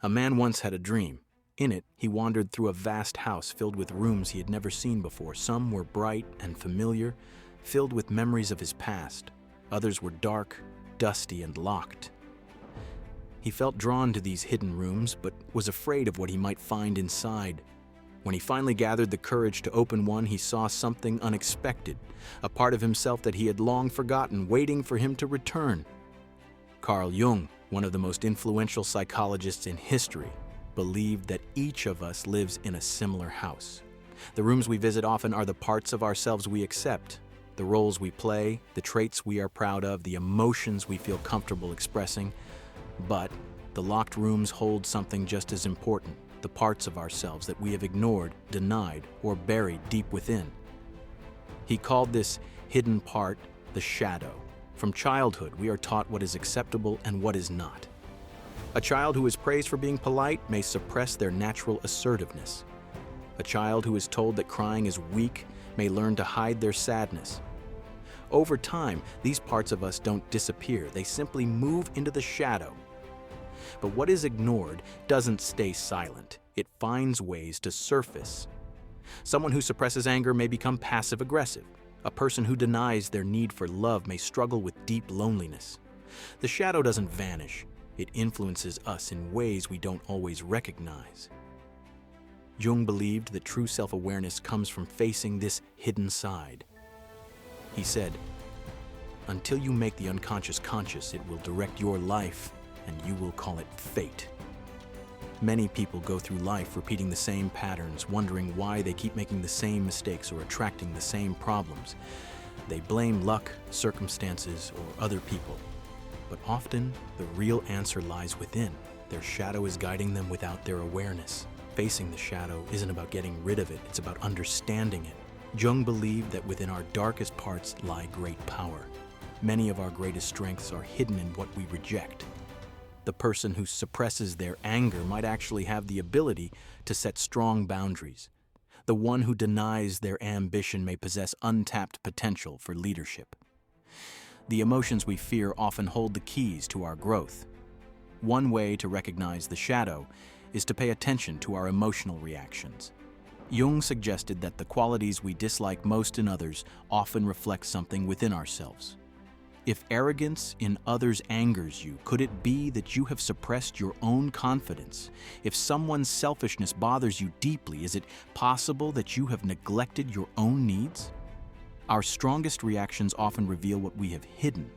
A man once had a dream. In it, he wandered through a vast house filled with rooms he had never seen before. Some were bright and familiar, filled with memories of his past. Others were dark, dusty, and locked. He felt drawn to these hidden rooms, but was afraid of what he might find inside. When he finally gathered the courage to open one, he saw something unexpected, a part of himself that he had long forgotten, waiting for him to return. Carl Jung, one of the most influential psychologists in history, believed that each of us lives in a similar house. The rooms we visit often are the parts of ourselves we accept, the roles we play, the traits we are proud of, the emotions we feel comfortable expressing. But the locked rooms hold something just as important, the parts of ourselves that we have ignored, denied, or buried deep within. He called this hidden part the shadow. From childhood, we are taught what is acceptable and what is not. A child who is praised for being polite may suppress their natural assertiveness. A child who is told that crying is weak may learn to hide their sadness. Over time, these parts of us don't disappear, they simply move into the shadow. But what is ignored doesn't stay silent. It finds ways to surface. Someone who suppresses anger may become passive-aggressive. A person who denies their need for love may struggle with deep loneliness. The shadow doesn't vanish. It influences us in ways we don't always recognize. Jung believed that true self-awareness comes from facing this hidden side. He said, "Until you make the unconscious conscious, it will direct your life, and you will call it fate." Many people go through life repeating the same patterns, wondering why they keep making the same mistakes or attracting the same problems. They blame luck, circumstances, or other people. But often, the real answer lies within. Their shadow is guiding them without their awareness. Facing the shadow isn't about getting rid of it, it's about understanding it. Jung believed that within our darkest parts lie great power. Many of our greatest strengths are hidden in what we reject. The person who suppresses their anger might actually have the ability to set strong boundaries. The one who denies their ambition may possess untapped potential for leadership. The emotions we fear often hold the keys to our growth. One way to recognize the shadow is to pay attention to our emotional reactions. Jung suggested that the qualities we dislike most in others often reflect something within ourselves. If arrogance in others angers you, could it be that you have suppressed your own confidence? If someone's selfishness bothers you deeply, is it possible that you have neglected your own needs? Our strongest reactions often reveal what we have hidden.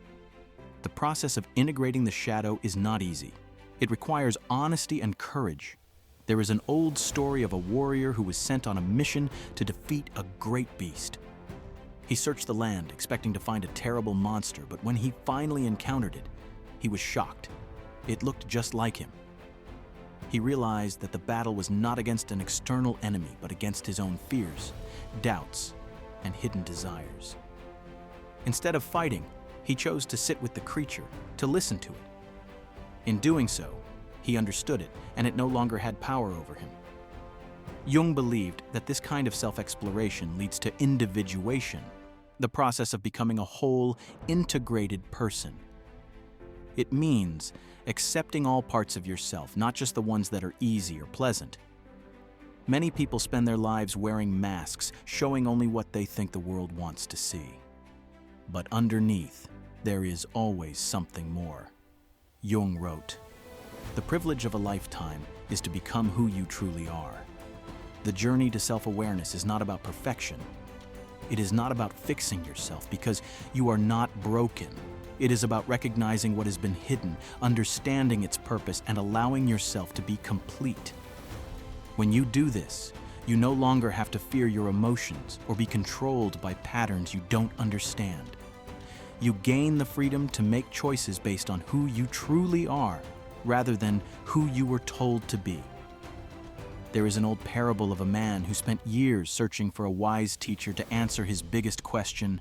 The process of integrating the shadow is not easy. It requires honesty and courage. There is an old story of a warrior who was sent on a mission to defeat a great beast. He searched the land, expecting to find a terrible monster, but when he finally encountered it, he was shocked. It looked just like him. He realized that the battle was not against an external enemy, but against his own fears, doubts, and hidden desires. Instead of fighting, he chose to sit with the creature, to listen to it. In doing so, he understood it, and it no longer had power over him. Jung believed that this kind of self-exploration leads to individuation, the process of becoming a whole, integrated person. It means accepting all parts of yourself, not just the ones that are easy or pleasant. Many people spend their lives wearing masks, showing only what they think the world wants to see. But underneath, there is always something more. Jung wrote, "The privilege of a lifetime is to become who you truly are. The journey to self-awareness is not about perfection. It is not about fixing yourself, because you are not broken. It is about recognizing what has been hidden, understanding its purpose, and allowing yourself to be complete. When you do this, you no longer have to fear your emotions or be controlled by patterns you don't understand. You gain the freedom to make choices based on who you truly are, rather than who you were told to be." There is an old parable of a man who spent years searching for a wise teacher to answer his biggest question,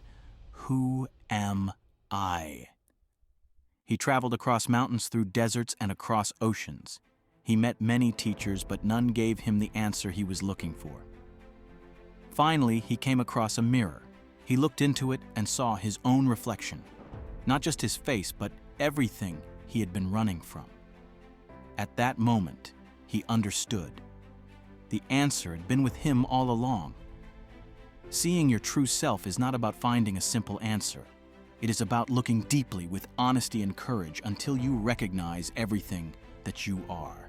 "Who am I?" He traveled across mountains, through deserts, and across oceans. He met many teachers, but none gave him the answer he was looking for. Finally, he came across a mirror. He looked into it and saw his own reflection. Not just his face, but everything he had been running from. At that moment, he understood. The answer had been with him all along. Seeing your true self is not about finding a simple answer. It is about looking deeply with honesty and courage until you recognize everything that you are.